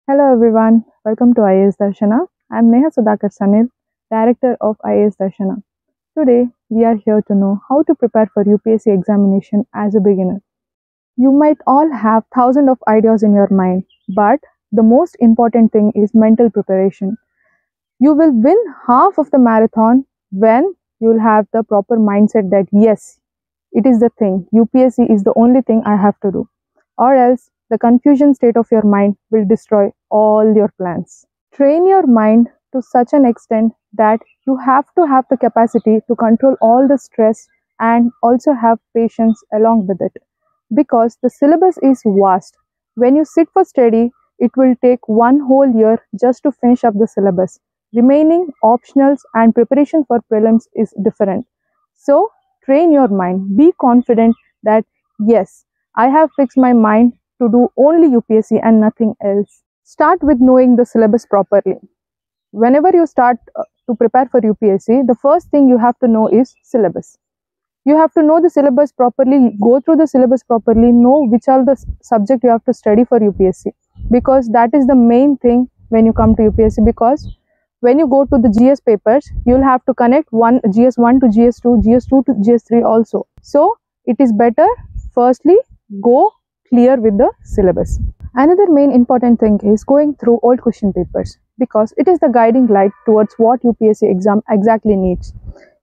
Hello everyone, welcome to IAS Darshana. I'm Neha Sudhakar Sanil, Director of IAS Darshana. Today, we are here to know how to prepare for UPSC examination as a beginner. You might all have thousands of ideas in your mind, but the most important thing is mental preparation. You will win half of the marathon when you will have the proper mindset that yes, it is the thing. UPSC is the only thing I have to do. Or else the confusion state of your mind will destroy all your plans. Train your mind to such an extent that you have to have the capacity to control all the stress and also have patience along with it. Because the syllabus is vast. When you sit for study, it will take one whole year just to finish up the syllabus. Remaining optionals and preparation for prelims is different. So, train your mind. Be confident that yes, I have fixed my mind to do only UPSC and nothing else. Start with knowing the syllabus properly. Whenever you start to prepare for UPSC, the first thing you have to know is syllabus. You have to know the syllabus properly, go through the syllabus properly, know which are the subject you have to study for UPSC, because that is the main thing when you come to UPSC. Because when you go to the GS papers, you will have to connect one GS1 to GS2, GS2 to GS3 also. So it is better firstly go clear with the syllabus. Another main important thing is going through old question papers, because it is the guiding light towards what UPSC exam exactly needs.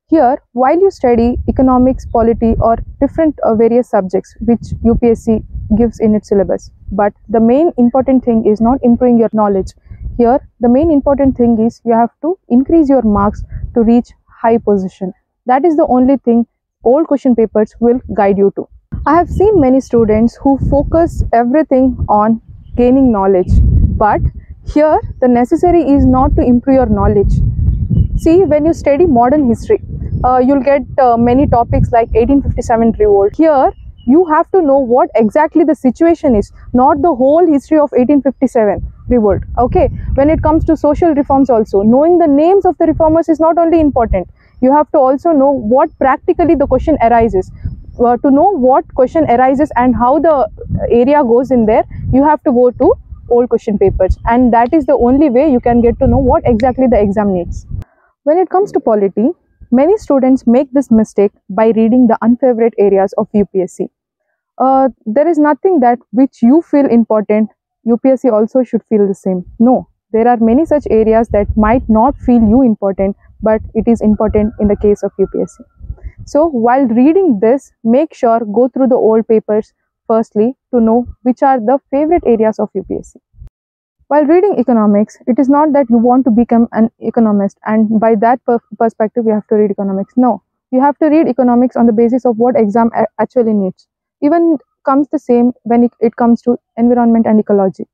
Here, while you study economics, polity, or different various subjects which UPSC gives in its syllabus, but the main important thing is not improving your knowledge. Here, the main important thing is you have to increase your marks to reach high position. That is the only thing old question papers will guide you to. I have seen many students who focus everything on gaining knowledge, but here the necessary is not to improve your knowledge. See, when you study modern history, you'll get many topics like 1857 revolt. Here, you have to know what exactly the situation is, not the whole history of 1857 revolt. Okay, when it comes to social reforms also, knowing the names of the reformers is not only important. You have to also know what practically the question arises. To know what question arises and how the area goes in there, you have to go to old question papers, and that is the only way you can get to know what exactly the exam needs. When it comes to polity, many students make this mistake by reading the unfavorite areas of UPSC. There is nothing that which you feel important, UPSC also should feel the same. No, there are many such areas that might not feel you important, but it is important in the case of UPSC. So while reading this, make sure go through the old papers firstly to know which are the favorite areas of UPSC. While reading economics, it is not that you want to become an economist and by that perspective you have to read economics. No, you have to read economics on the basis of what exam actually needs. Even comes the same when it comes to environment and ecology.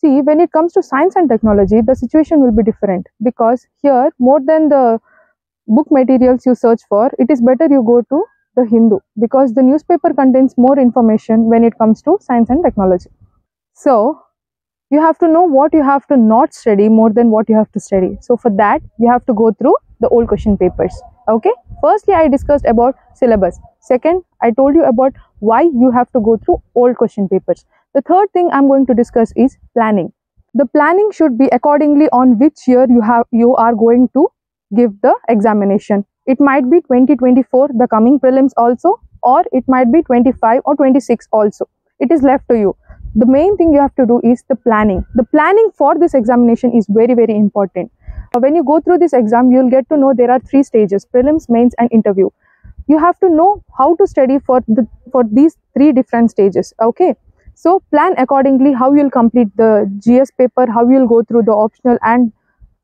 See, when it comes to science and technology, the situation will be different, because here more than the book materials you search for, it is better you go to the Hindu, because the newspaper contains more information when it comes to science and technology. So you have to know what you have to not study more than what you have to study. So for that, you have to go through the old question papers. Okay. Firstly, I discussed about syllabus. Second, I told you about why you have to go through old question papers. The third thing I'm going to discuss is planning. The planning should be accordingly on which year you are going to give the examination. It might be 2024, the coming prelims also, or it might be 25 or 26 also. It is left to you. The main thing you have to do is the planning. The planning for this examination is very, very important. When you go through this exam, you will get to know there are 3 stages: prelims, mains, and interview. You have to know how to study for these 3 different stages. Okay. So plan accordingly how you will complete the GS paper, how you will go through the optional, and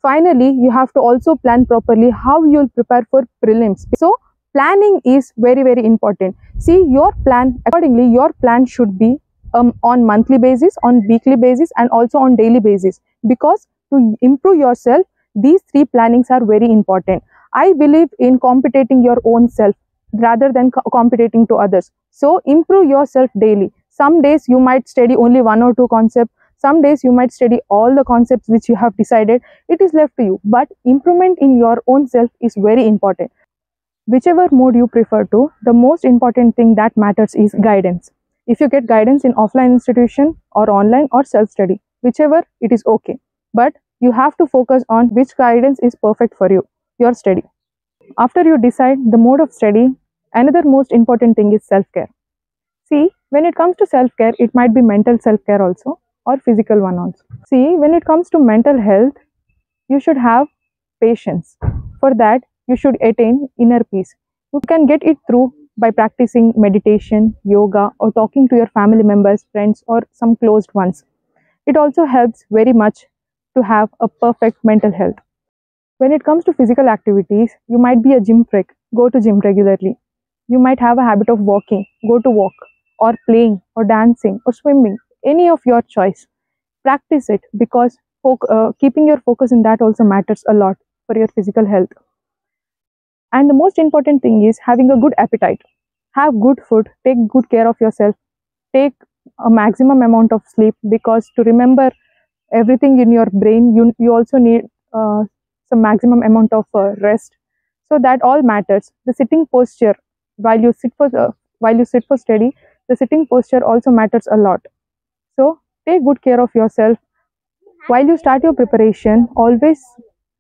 finally you have to also plan properly how you will prepare for prelims. So planning is very, very important. See, your plan accordingly, your plan should be on monthly basis, on weekly basis, and also on daily basis, because to improve yourself, these 3 plannings are very important. I believe in competing your own self rather than competing to others. So improve yourself daily. Some days you might study only 1 or 2 concepts. Some days you might study all the concepts which you have decided. It is left to you. But improvement in your own self is very important. Whichever mode you prefer to, the most important thing that matters is guidance. If you get guidance in offline institution or online or self-study, whichever it is okay. But you have to focus on which guidance is perfect for you, your study. After you decide the mode of study, another most important thing is self-care. See, when it comes to self-care, it might be mental self-care also or physical one also. See, when it comes to mental health, you should have patience. For that, you should attain inner peace. You can get it through by practicing meditation, yoga, or talking to your family members, friends, or some closed ones. It also helps very much to have a perfect mental health. When it comes to physical activities, you might be a gym freak, go to gym regularly. You might have a habit of walking, go to walk, or playing, or dancing, or swimming, any of your choice. Practice it because keeping your focus in that also matters a lot for your physical health. And the most important thing is having a good appetite. Have good food, take good care of yourself, take a maximum amount of sleep because to remember everything in your brain, you also need some maximum amount of rest. So that all matters. The sitting posture while you sit for study, the sitting posture also matters a lot. So take good care of yourself. While you start your preparation, always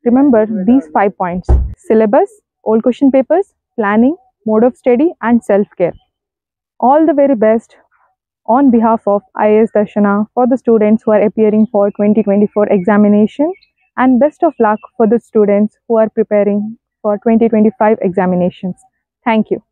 remember these 5 points: syllabus, old question papers, planning, mode of study, and self care. All the very best on behalf of IAS Darshana for the students who are appearing for 2024 examination, and best of luck for the students who are preparing for 2025 examinations. Thank you.